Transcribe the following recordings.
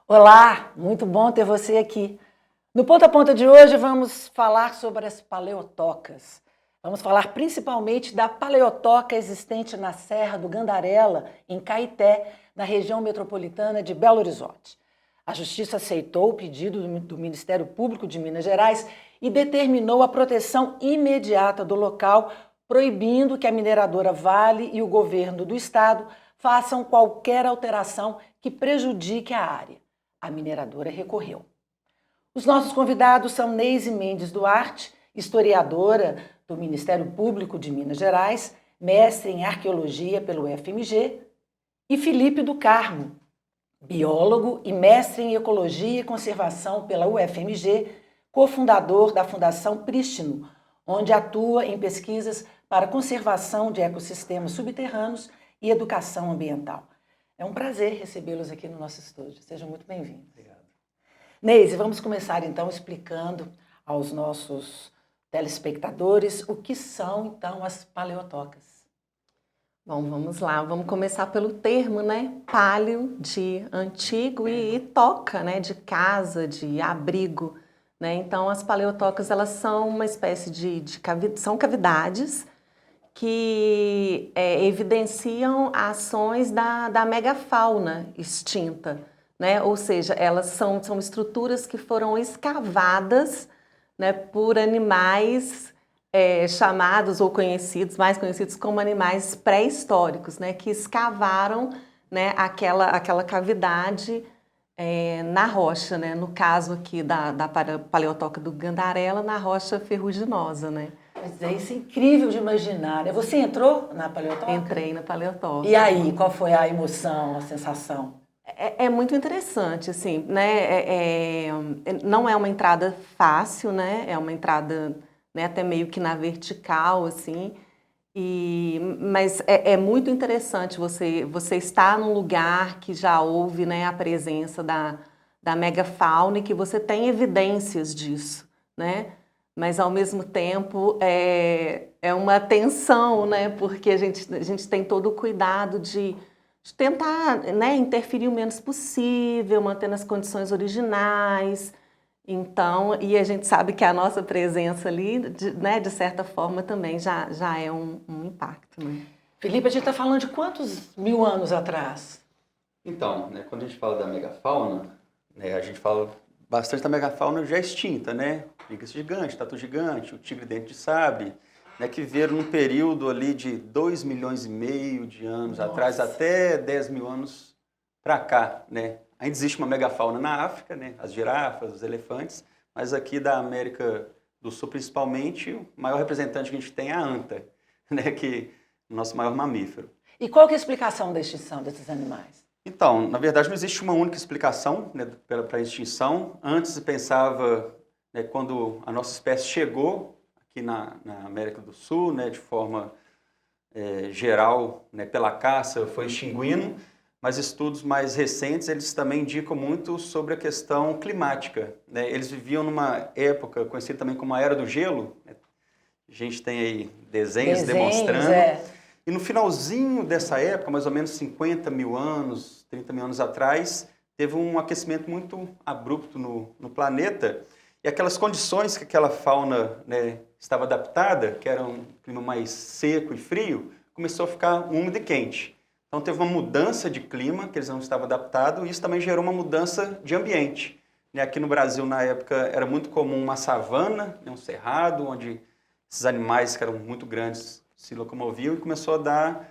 Olá, muito bom ter você aqui. No Ponta a Ponta de hoje vamos falar sobre as paleotocas. Vamos falar principalmente da paleotoca existente na Serra do Gandarela, em Caeté, na região metropolitana de Belo Horizonte. A Justiça aceitou o pedido do Ministério Público de Minas Gerais e determinou a proteção imediata do local, proibindo que a mineradora Vale e o governo do estado façam qualquer alteração que prejudique a área. A mineradora recorreu. Os nossos convidados são Neise Mendes Duarte, historiadora do Ministério Público de Minas Gerais, mestre em arqueologia pelo UFMG, e Felipe do Carmo, biólogo e mestre em ecologia e conservação pela UFMG, cofundador da Fundação Prístino, onde atua em pesquisas para conservação de ecossistemas subterrâneos e educação ambiental. É um prazer recebê-los aqui no nosso estúdio. Sejam muito bem-vindos. Obrigado. Neise, vamos começar então explicando aos nossos telespectadores o que são então as paleotocas. Bom, vamos lá. Vamos começar pelo termo, né? Paleo, de antigo, e toca, né? De casa, de abrigo, né? Então, as paleotocas, elas são uma espécie são cavidades que evidenciam ações da megafauna extinta, né? Ou seja, elas são estruturas que foram escavadas, né, por animais chamados ou mais conhecidos como animais pré-históricos, né, que escavaram, né, aquela cavidade na rocha, né? No caso aqui da paleotoca do Gandarela, na rocha ferruginosa, né? Mas é isso incrível de imaginar, né? Você entrou na paleotoca? Entrei na paleotoca. E aí, qual foi a emoção, a sensação? É muito interessante, assim, né? Não é uma entrada fácil, né? É uma entrada, né, até meio que na vertical, assim. Mas é muito interessante você estar num lugar que já houve, né, a presença da megafauna e que você tem evidências disso, né? Mas, ao mesmo tempo, é uma tensão, né? Porque a gente tem todo o cuidado de tentar, né, interferir o menos possível, mantendo as condições originais. Então, e a gente sabe que a nossa presença ali, né, de certa forma, também já é um impacto, né? Felipe, a gente está falando de quantos mil anos atrás? Então, né, quando a gente fala da megafauna, né, a gente fala bastante da megafauna já extinta, né? Preguiça gigante, tatu gigante, o tigre-dente de sabre, né, que viveram num período ali de 2,5 milhões de anos atrás, até 10 mil anos para cá, né? Ainda existe uma megafauna na África, né? As girafas, os elefantes, mas aqui da América do Sul, principalmente, o maior representante que a gente tem é a anta, né? Que é o nosso maior mamífero. E qual que é a explicação da extinção desses animais? Então, na verdade, não existe uma única explicação, né, para a extinção. Antes se pensava, né, quando a nossa espécie chegou aqui na América do Sul, né, de forma geral, né, pela caça, foi extinguindo, mas estudos mais recentes, eles também indicam muito sobre a questão climática, né? Eles viviam numa época conhecida também como a Era do Gelo, né? A gente tem aí desenhos demonstrando. E no finalzinho dessa época, mais ou menos 50 mil anos, 30 mil anos atrás, teve um aquecimento muito abrupto no planeta, e aquelas condições que aquela fauna, né, estava adaptada, que era um clima mais seco e frio, começou a ficar úmido e quente. Então teve uma mudança de clima, que eles não estavam adaptados, e isso também gerou uma mudança de ambiente. Aqui no Brasil, na época, era muito comum uma savana, um cerrado, onde esses animais que eram muito grandes se locomoviam, e começou a dar,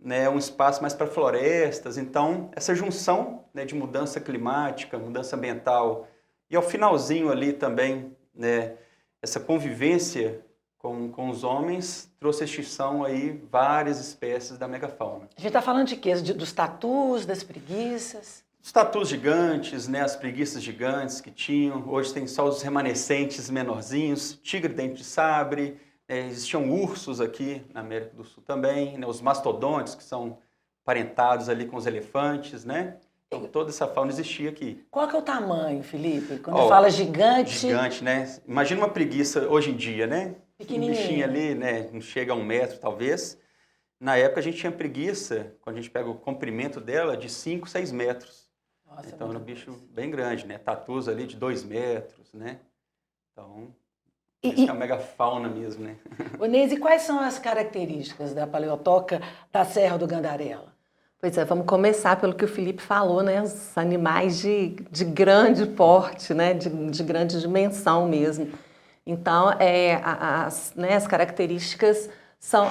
né, um espaço mais para florestas. Então, essa junção, né, de mudança climática, mudança ambiental, e ao finalzinho ali também, né, essa convivência com os homens, trouxe a extinção aí várias espécies da megafauna. A gente está falando de quê? Dos tatus, das preguiças? Os tatus gigantes, né, as preguiças gigantes que tinham, hoje tem só os remanescentes menorzinhos, tigre-dente de sabre, existiam ursos aqui na América do Sul também, né, os mastodontes, que são parentados ali com os elefantes, né? Então toda essa fauna existia aqui. Qual que é o tamanho, Felipe? Quando fala gigante... Gigante, né? Imagina uma preguiça hoje em dia, né? Um bichinho ali, né? Não chega a 1 metro, talvez. Na época a gente tinha preguiça, quando a gente pega o comprimento dela, de 5, 6 metros. Nossa, Então era um muita bicho coisa. bem grande, né? Tatus ali de 2 metros, né? Então, E, isso que é a e, megafauna mesmo, né? ô, Neise, quais são as características da paleotoca da Serra do Gandarela? Pois é, vamos começar pelo que o Felipe falou, né? Os animais de grande porte, né? De grande dimensão mesmo. Então, as características são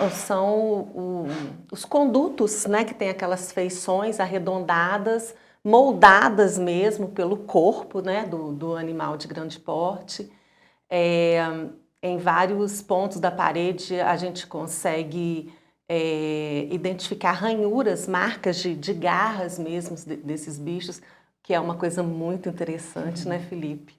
os condutos, né? Que tem aquelas feições arredondadas, moldadas mesmo pelo corpo, né? Do animal de grande porte. É, em vários pontos da parede a gente consegue identificar ranhuras, marcas de garras mesmo desses bichos, que é uma coisa muito interessante, né, Felipe?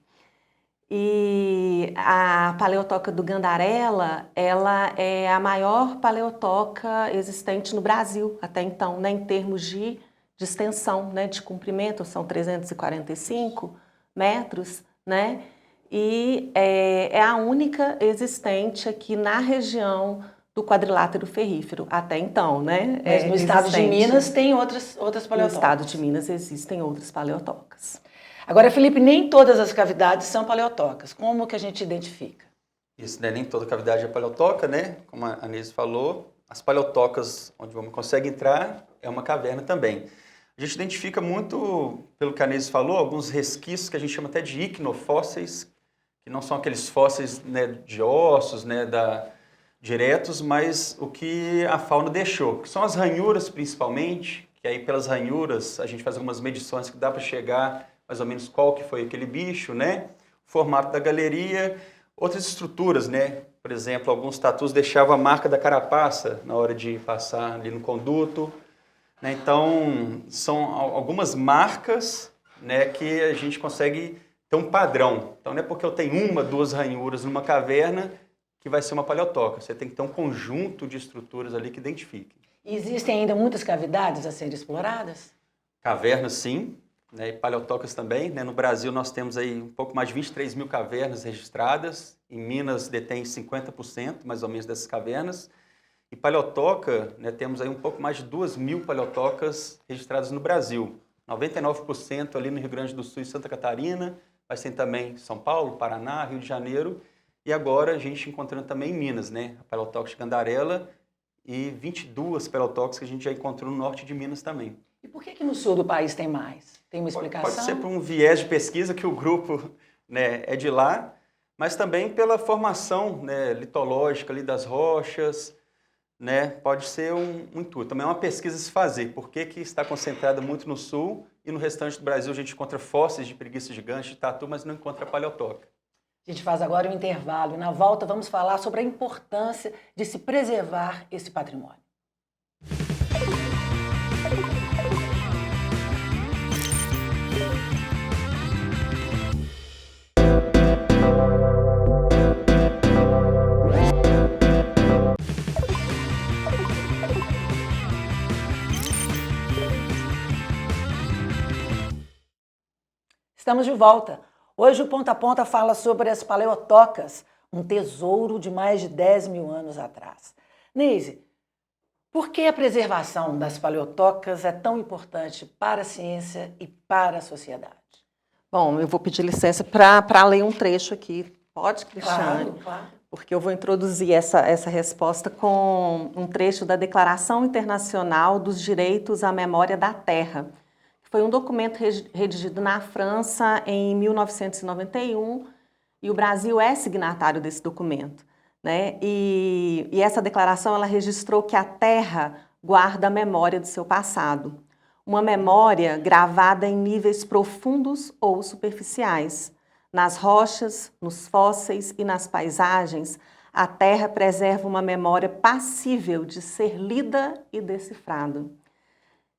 E a paleotoca do Gandarela, ela é a maior paleotoca existente no Brasil até então, né, em termos de extensão, né, de comprimento, são 345 metros, né? E é a única existente aqui na região do quadrilátero ferrífero, até então, né? Mas no estado de Existente. Minas tem outras No estado paleotocas. de Minas existem outras paleotocas. Agora, Felipe, nem todas as cavidades são paleotocas. Como que a gente identifica? Isso, né? Nem toda cavidade é paleotoca, né? Como a Anise falou, as paleotocas onde o homem consegue entrar é uma caverna também. A gente identifica muito, pelo que a Anise falou, alguns resquícios que a gente chama até de icnofósseis, que não são aqueles fósseis, né, de ossos, né, diretos, mas o que a fauna deixou, que são as ranhuras principalmente, que aí pelas ranhuras a gente faz algumas medições que dá para chegar mais ou menos qual que foi aquele bicho, né? O formato da galeria, outras estruturas, né? Por exemplo, alguns tatus deixavam a marca da carapaça na hora de passar ali no conduto, né? Então, são algumas marcas, né, que a gente consegue ter um padrão. Então, não é porque eu tenho uma, duas ranhuras numa caverna que vai ser uma paleotoca. Você tem que ter um conjunto de estruturas ali que identifiquem. E existem ainda muitas cavidades a serem exploradas? Cavernas, sim, né, e paleotocas também, né? No Brasil, nós temos aí um pouco mais de 23 mil cavernas registradas. Em Minas, detém 50%, mais ou menos, dessas cavernas. E paleotoca, né, temos aí um pouco mais de 2.000 paleotocas registradas no Brasil. 99% ali no Rio Grande do Sul e Santa Catarina, mas tem também São Paulo, Paraná, Rio de Janeiro. E agora a gente encontrando também em Minas, né? A paleotoca de Gandarela e 22 paleotocas que a gente já encontrou no norte de Minas também. E por que no sul do país tem mais? Tem uma Pode explicação? ser por um viés de pesquisa que o grupo, né, é de lá, mas também pela formação, né, litológica ali das rochas, né, pode ser um intuito. Também é uma pesquisa a se fazer. Por que que está concentrada muito no sul e no restante do Brasil a gente encontra fósseis de preguiça gigante, de tatu, mas não encontra paleotoca? A gente faz agora um intervalo. Na volta, vamos falar sobre a importância de se preservar esse patrimônio. Estamos de volta. Hoje o Ponta a Ponta fala sobre as paleotocas, um tesouro de mais de 10 mil anos atrás. Neise, por que a preservação das paleotocas é tão importante para a ciência e para a sociedade? Bom, eu vou pedir licença para ler um trecho aqui. Pode, Cristiane? Claro, claro. Porque eu vou introduzir essa resposta com um trecho da Declaração Internacional dos Direitos à Memória da Terra. Foi um documento redigido na França em 1991 e o Brasil é signatário desse documento, né? E essa declaração ela registrou que a Terra guarda a memória do seu passado, uma memória gravada em níveis profundos ou superficiais. Nas rochas, nos fósseis e nas paisagens, a Terra preserva uma memória passível de ser lida e decifrada.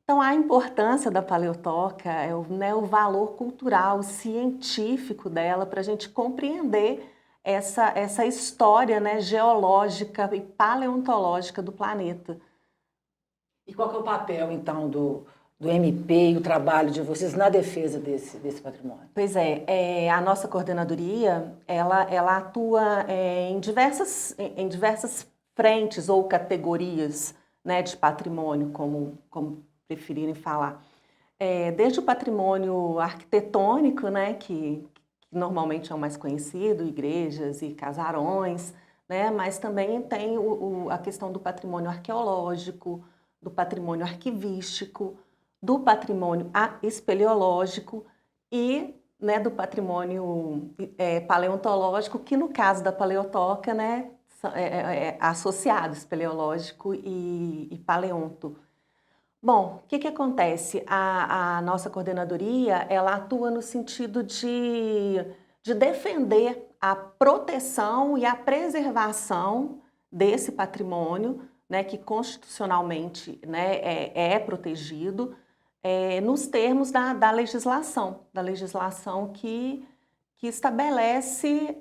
Então, a importância da paleotoca é o valor cultural, científico dela, para a gente compreender essa história, né, geológica e paleontológica do planeta. E qual que é o papel, então, do MP e o trabalho de vocês na defesa desse patrimônio? Pois é, a nossa coordenadoria, ela atua em diversas frentes ou categorias, né, de patrimônio, como preferirem falar. desde o patrimônio arquitetônico, né, que normalmente é o mais conhecido, igrejas e casarões, né, mas também tem a questão do patrimônio arqueológico, do patrimônio arquivístico, do patrimônio espeleológico e, né, do patrimônio paleontológico, que no caso da paleotoca, né, associado espeleológico e paleonto. Bom, o que acontece? A nossa coordenadoria, ela atua no sentido de defender a proteção e a preservação desse patrimônio, né, que constitucionalmente, né, é protegido, nos termos da legislação que estabelece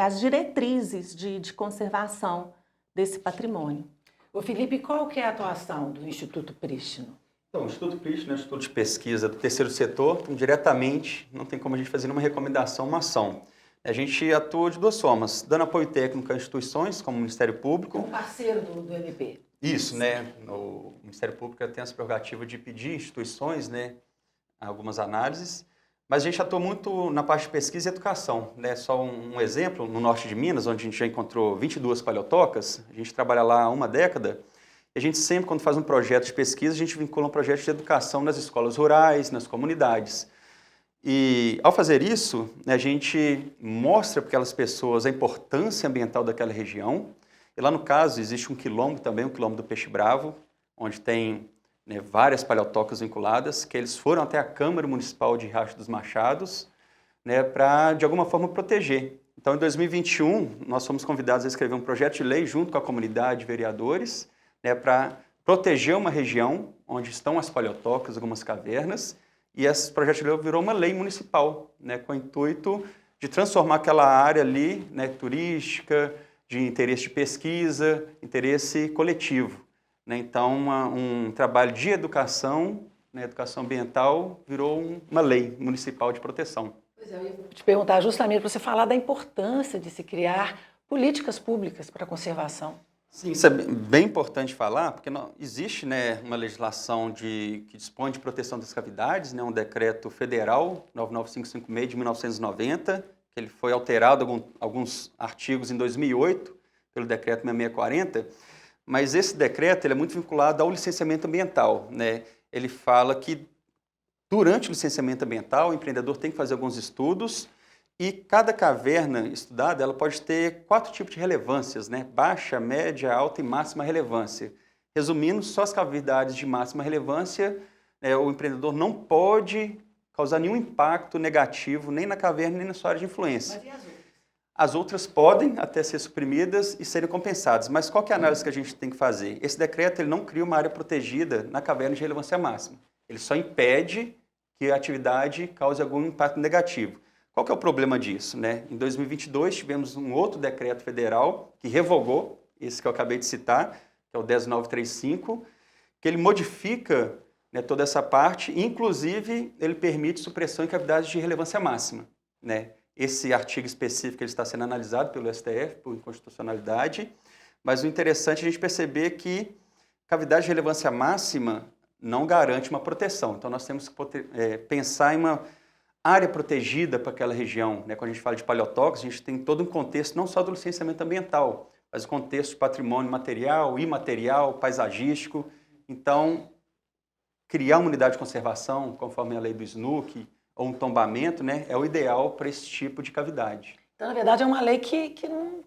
as diretrizes de conservação desse patrimônio. Ô Felipe, qual que é a atuação do Instituto Prístino? Então, o Instituto Prístino é um instituto de pesquisa do terceiro setor, então, diretamente, não tem como a gente fazer uma recomendação, uma ação. A gente atua de duas formas, dando apoio técnico a instituições, como o Ministério Público. Como parceiro do MP. Isso, né? O Ministério Público tem essa prerrogativa de pedir instituições, né, algumas análises, mas a gente atua muito na parte de pesquisa e educação, né? Só um exemplo, no norte de Minas, onde a gente já encontrou 22 paleotocas, a gente trabalha lá há uma década, e a gente sempre, quando faz um projeto de pesquisa, a gente vincula um projeto de educação nas escolas rurais, nas comunidades. E, ao fazer isso, né, a gente mostra para aquelas pessoas a importância ambiental daquela região. E lá, no caso, existe um quilombo também, o quilombo do Peixe Bravo, onde tem, né, várias paleotocas vinculadas, que eles foram até a Câmara Municipal de Riacho dos Machados, né, para, de alguma forma, proteger. Então, em 2021, nós fomos convidados a escrever um projeto de lei junto com a comunidade de vereadores, né, para proteger uma região onde estão as paleotocas, algumas cavernas, e esse projeto de lei virou uma lei municipal, né, com o intuito de transformar aquela área ali, né, turística, de interesse de pesquisa, interesse coletivo. Né? Então, um trabalho de educação, né, educação ambiental, virou uma lei municipal de proteção. Pois é, eu ia te perguntar justamente para você falar da importância de se criar políticas públicas para a conservação. Sim, isso é bem importante falar, porque existe, né, uma legislação que dispõe de proteção das cavidades, né, um decreto federal, 99556 de 1990, que ele foi alterado alguns artigos em 2008, pelo decreto 6640, mas esse decreto ele é muito vinculado ao licenciamento ambiental. Né? Ele fala que, durante o licenciamento ambiental, o empreendedor tem que fazer alguns estudos e cada caverna estudada ela pode ter 4 tipos de relevâncias, né? Baixa, média, alta e máxima relevância. Resumindo, só as cavidades de máxima relevância, o empreendedor não pode causar nenhum impacto negativo nem na caverna nem na sua área de influência. Mas e as outras? As outras podem até ser suprimidas e serem compensadas, mas qual que é a análise que a gente tem que fazer? Esse decreto ele não cria uma área protegida na caverna de relevância máxima. Ele só impede que a atividade cause algum impacto negativo. Qual que é o problema disso? Né? Em 2022, tivemos um outro decreto federal que revogou, esse que eu acabei de citar, que é o 10935, que ele modifica, né, toda essa parte, inclusive ele permite supressão em cavidades de relevância máxima. Né? Esse artigo específico ele está sendo analisado pelo STF, por inconstitucionalidade, mas o interessante é a gente perceber que cavidade de relevância máxima não garante uma proteção. Então, nós temos que pensar em uma área protegida para aquela região. Né? Quando a gente fala de paleotocos, a gente tem todo um contexto não só do licenciamento ambiental, mas o contexto de patrimônio material, imaterial, paisagístico. Então, criar uma unidade de conservação, conforme a lei do SNUC, ou um tombamento, né, é o ideal para esse tipo de cavidade. Então, na verdade, é uma lei que não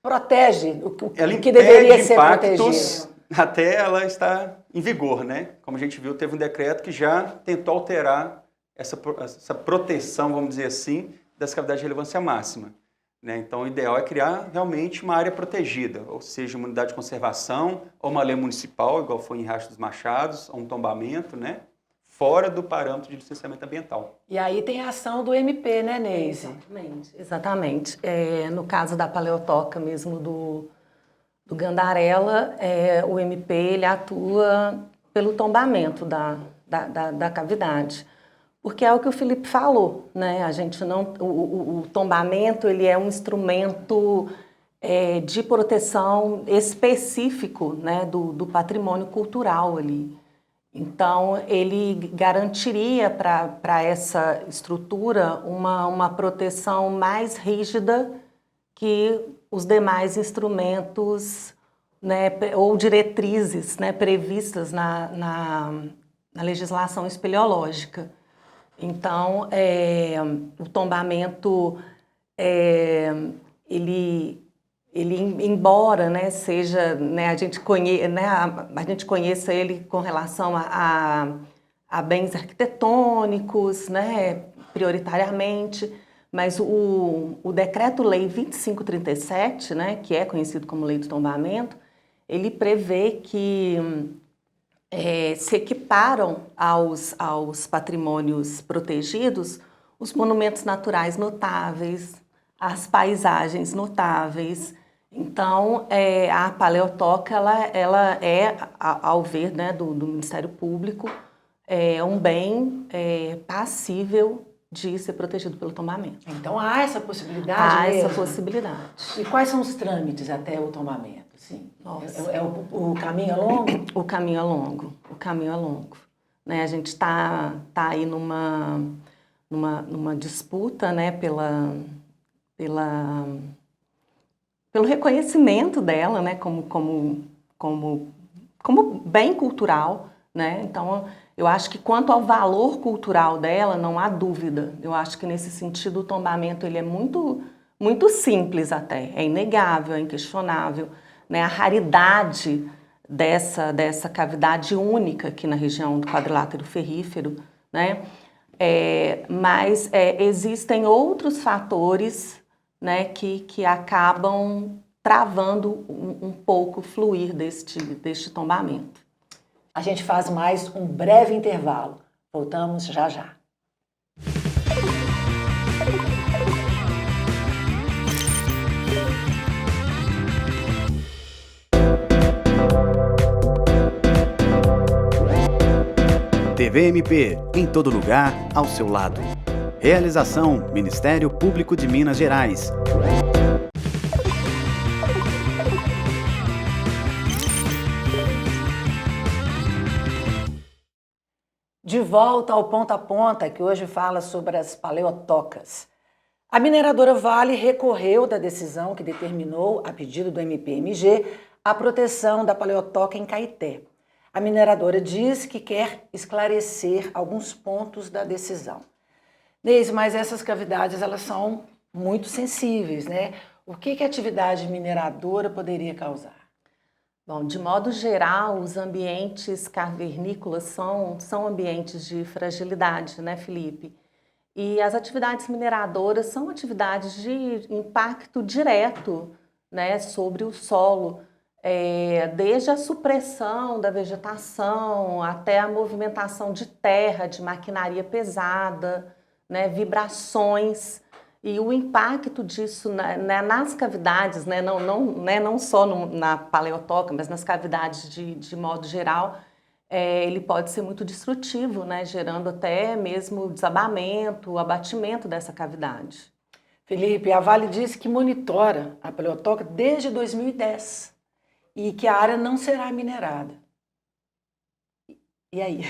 protege o ela que deveria ser protegido. Até ela estar em vigor, né? Como a gente viu, teve um decreto que já tentou alterar essa proteção, vamos dizer assim, das cavidades de relevância máxima. Né? Então, o ideal é criar realmente uma área protegida, ou seja, uma unidade de conservação, ou uma lei municipal, igual foi em Riacho dos Machados, ou um tombamento, né? Fora do parâmetro de licenciamento ambiental. E aí tem a ação do MP, né, Neise? Exatamente. No caso da paleotoca mesmo do Gandarela, o MP ele atua pelo tombamento da cavidade. Porque é o que o Felipe falou, né? A gente não, o tombamento ele é um instrumento de proteção específico, né, do patrimônio cultural ali. Então, ele garantiria para essa estrutura uma proteção mais rígida que os demais instrumentos, né, ou diretrizes, né, previstas na legislação espeleológica. Então, o tombamento, ele embora, né, seja, né, a gente conheça ele com relação a bens arquitetônicos, né, prioritariamente, mas o Decreto-Lei 2537, né, que é conhecido como Lei do Tombamento, ele prevê que se equiparam aos patrimônios protegidos os monumentos naturais notáveis, as paisagens notáveis. Então, a paleotoca, ela é, ao ver, né, do Ministério Público, um bem passível de ser protegido pelo tombamento. Então há essa possibilidade Há mesmo? essa possibilidade. E quais são os trâmites até o tombamento? Assim, Nossa. O caminho é longo? O caminho é longo, o caminho é longo. Né? A gente está aí numa disputa, né, pelo reconhecimento dela, né, como bem cultural, né? Então, eu acho que quanto ao valor cultural dela, não há dúvida. Eu acho que nesse sentido o tombamento ele é muito, muito simples até, é inegável, é inquestionável, né? A raridade dessa cavidade única aqui na região do quadrilátero ferrífero, né? Mas existem outros fatores, né, que acabam travando um pouco o fluir deste tombamento. A gente faz mais um breve intervalo. Voltamos já já. TVMP, em todo lugar, ao seu lado. Realização: Ministério Público de Minas Gerais. De volta ao Ponta a Ponta, que hoje fala sobre as paleotocas. A mineradora Vale recorreu da decisão que determinou, a pedido do MPMG, a proteção da paleotoca em Caeté. A mineradora diz que quer esclarecer alguns pontos da decisão. Neise, mas essas cavidades elas são muito sensíveis, né? O que a atividade mineradora poderia causar? Bom, de modo geral, os ambientes cavernícolas são ambientes de fragilidade, né, Felipe? E as atividades mineradoras são atividades de impacto direto, né, sobre o solo, desde a supressão da vegetação até a movimentação de terra, de maquinaria pesada, né, vibrações. E o impacto disso nas cavidades, né, não só na paleotoca, mas nas cavidades de modo geral, ele pode ser muito destrutivo, né, gerando até mesmo desabamento, abatimento dessa cavidade. Felipe, a Vale disse que monitora a paleotoca desde 2010 e que a área não será minerada. E aí?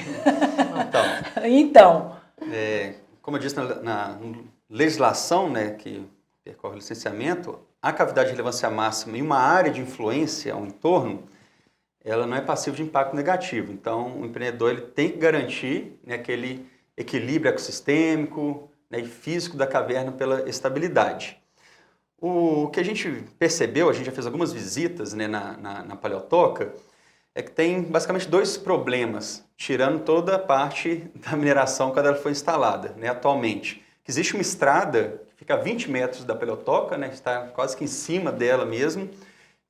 Então, como eu disse na legislação, né, que percorre o licenciamento, a cavidade de relevância máxima em uma área de influência ao entorno, ela não é passível de impacto negativo. Então, o empreendedor ele tem que garantir, né, aquele equilíbrio ecossistêmico, né, e físico da caverna pela estabilidade. O que a gente percebeu, a gente já fez algumas visitas, né, na paleotoca, é que tem basicamente dois problemas, tirando toda a parte da mineração quando ela foi instalada, né, atualmente. Existe uma estrada que fica a 20 metros da paleotoca, né, está quase que em cima dela mesmo,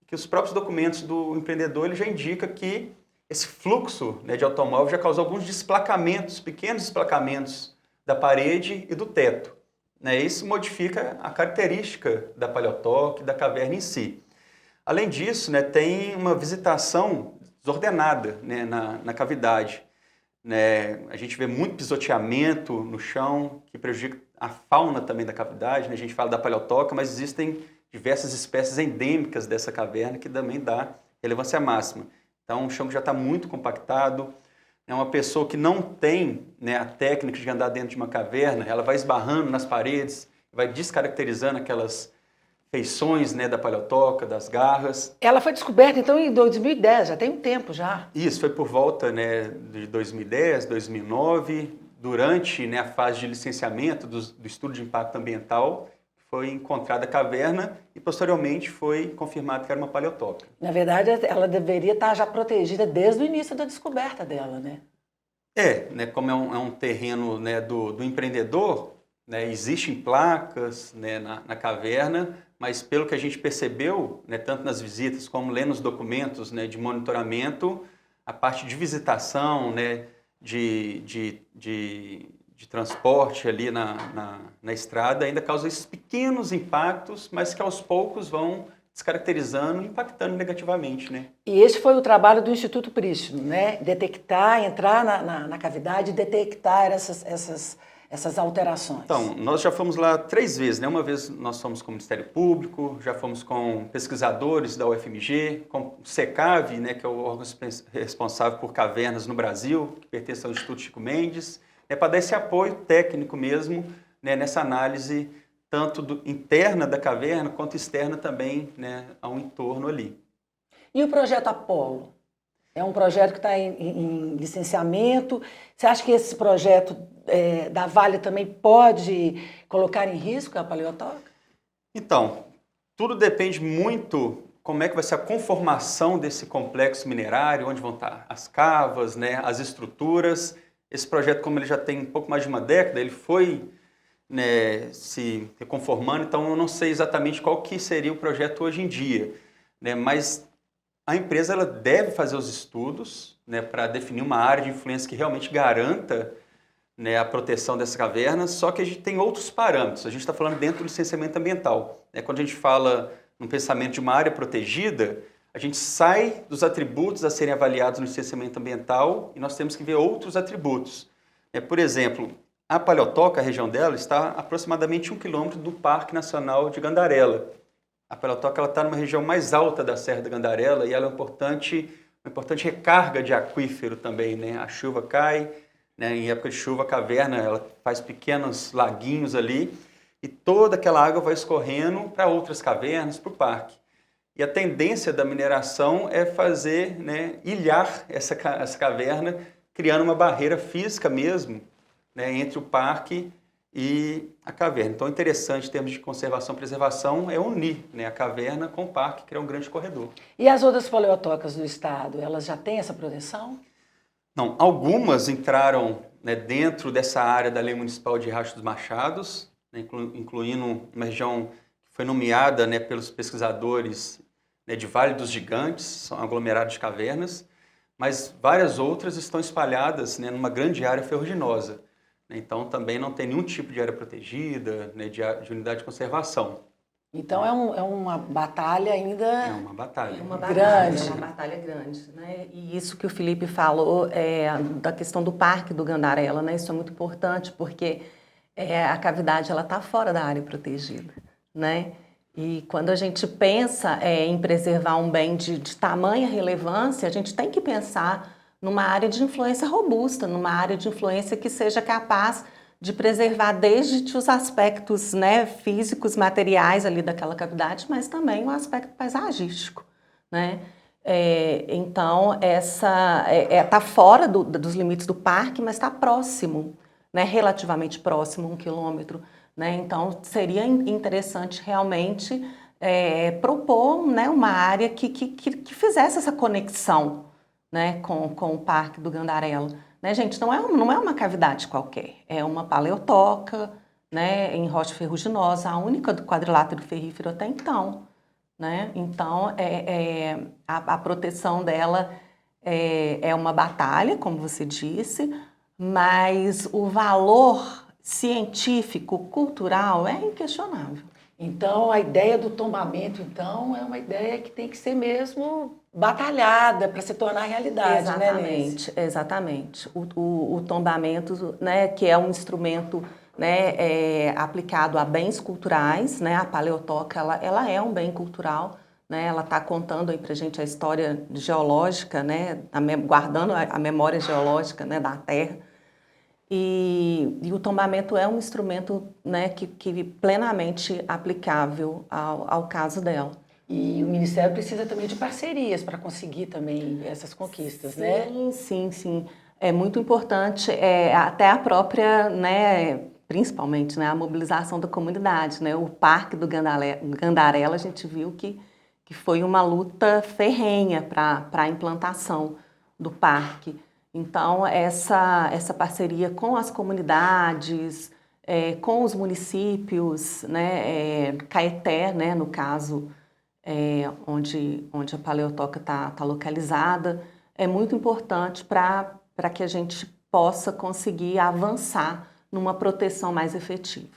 que os próprios documentos do empreendedor ele já indica que esse fluxo, né, de automóvel já causou alguns desplacamentos, pequenos desplacamentos da parede e do teto. Né, isso modifica a característica da paleotoca e da caverna em si. Além disso, né, tem uma visitação desordenada, né, na cavidade. Né, a gente vê muito pisoteamento no chão, que prejudica a fauna também da cavidade. Né, a gente fala da paleotoca, mas existem diversas espécies endêmicas dessa caverna que também dá relevância máxima. Então, o chão já está muito compactado, é uma pessoa que não tem, né, a técnica de andar dentro de uma caverna, ela vai esbarrando nas paredes, vai descaracterizando aquelas feições, né, da paleotoca, das garras. Ela foi descoberta, então, em 2010, já tem um tempo já. Isso foi por volta, né, de 2010, 2009, durante, né, a fase de licenciamento do estudo de impacto ambiental, foi encontrada a caverna e, posteriormente, foi confirmado que era uma paleotoca. Na verdade, ela deveria estar já protegida desde o início da descoberta dela, né? Né, como é um terreno, né, do empreendedor, né, existem placas, né, na caverna, mas pelo que a gente percebeu, né, tanto nas visitas como lendo os documentos, né, de monitoramento, a parte de visitação, né, de transporte ali na estrada ainda causa esses pequenos impactos, mas que aos poucos vão descaracterizando e impactando negativamente, né? E esse foi o trabalho do Instituto Prístino, né? Detectar, entrar na cavidade e detectar essas alterações. Então, nós já fomos lá 3 vezes, né? Uma vez nós fomos com o Ministério Público, já fomos com pesquisadores da UFMG, com o SECAV, né, que é o órgão responsável por cavernas no Brasil, que pertence ao Instituto Chico Mendes, para dar esse apoio técnico mesmo, né, nessa análise tanto interna da caverna quanto externa também, né, ao entorno ali. E o projeto Apolo? É um projeto que está em licenciamento. Você acha que esse projeto da Vale também pode colocar em risco a paleotoca? Então, tudo depende muito como é que vai ser a conformação desse complexo minerário, onde vão estar as cavas, né, as estruturas. Esse projeto, como ele já tem um pouco mais de uma década, ele foi, né, se conformando, então eu não sei exatamente qual que seria o projeto hoje em dia, né, mas a empresa ela deve fazer os estudos, né, para definir uma área de influência que realmente garanta, né, a proteção dessas cavernas, só que a gente tem outros parâmetros, a gente está falando dentro do licenciamento ambiental, né, quando a gente fala no pensamento de uma área protegida, a gente sai dos atributos a serem avaliados no licenciamento ambiental e nós temos que ver outros atributos. Por exemplo, a paleotoca, a região dela, está a aproximadamente 1 quilômetro do Parque Nacional de Gandarela. A paleotoca está numa região mais alta da Serra da Gandarela e ela é uma importante recarga de aquífero também, né? A chuva cai, né? Em época de chuva a caverna ela faz pequenos laguinhos ali e toda aquela água vai escorrendo para outras cavernas, para o parque. E a tendência da mineração é fazer, né, ilhar essa caverna, criando uma barreira física mesmo, né, entre o parque e a caverna. Então, interessante em termos de conservação e preservação é unir, né, a caverna com o parque, criar um grande corredor. E as outras paleotocas do estado, elas já têm essa proteção? Não, algumas entraram, né, dentro dessa área da Lei Municipal de Riacho dos Machados, né, incluindo uma região que foi nomeada, né, pelos pesquisadores, né, de Vale dos Gigantes, são aglomerados de cavernas, mas várias outras estão espalhadas, né, numa grande área ferruginosa. Então, também não tem nenhum tipo de área protegida, né, de unidade de conservação. Então, é uma batalha ainda... É uma batalha. É uma grande. É uma batalha grande, né? E isso que o Felipe falou da questão do Parque do Gandarela, né? Isso é muito importante, porque a cavidade está fora da área protegida, né? E quando a gente pensa em preservar um bem de tamanha relevância, a gente tem que pensar numa área de influência robusta, numa área de influência que seja capaz de preservar desde os aspectos, né, físicos, materiais ali daquela cavidade, mas também o aspecto paisagístico, né? Então, está fora dos limites do parque, mas está próximo, né, relativamente próximo, 1 quilômetro. Né? Então, seria interessante realmente propor, né, uma área que fizesse essa conexão, né, com o Parque do Gandarela. Né, gente, não é uma cavidade qualquer, é uma paleotoca, né, em rocha ferruginosa, a única do quadrilátero ferrífero até então. Né? Então, a proteção dela é uma batalha, como você disse, mas o valor científico, cultural, é inquestionável. Então, a ideia do tombamento, então, é uma ideia que tem que ser mesmo batalhada para se tornar realidade, exatamente, né, exatamente. O tombamento, né, que é um instrumento, né, aplicado a bens culturais, né, a paleotoca, ela é um bem cultural, né? Ela está contando aí para a gente a história geológica, né? Guardando a memória geológica, né, da Terra. E o tombamento é um instrumento, né, que plenamente aplicável ao caso dela. E o Ministério precisa também de parcerias para conseguir também essas conquistas, né? Sim. É muito importante, até a própria, né, principalmente, né, a mobilização da comunidade, né? O Parque do Gandarela, a gente viu que foi uma luta ferrenha para a implantação do parque. Então, essa parceria com as comunidades, com os municípios, né, Caeté, né, no caso, onde a paleotoca está localizada, é muito importante para que a gente possa conseguir avançar numa proteção mais efetiva.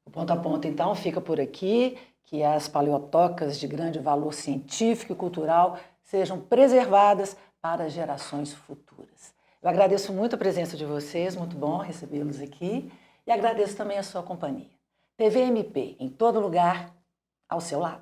O Ponto a Ponto, então, fica por aqui, que as paleotocas de grande valor científico e cultural sejam preservadas para gerações futuras. Eu agradeço muito a presença de vocês, muito bom recebê-los aqui, e agradeço também a sua companhia. TVMP, em todo lugar, ao seu lado.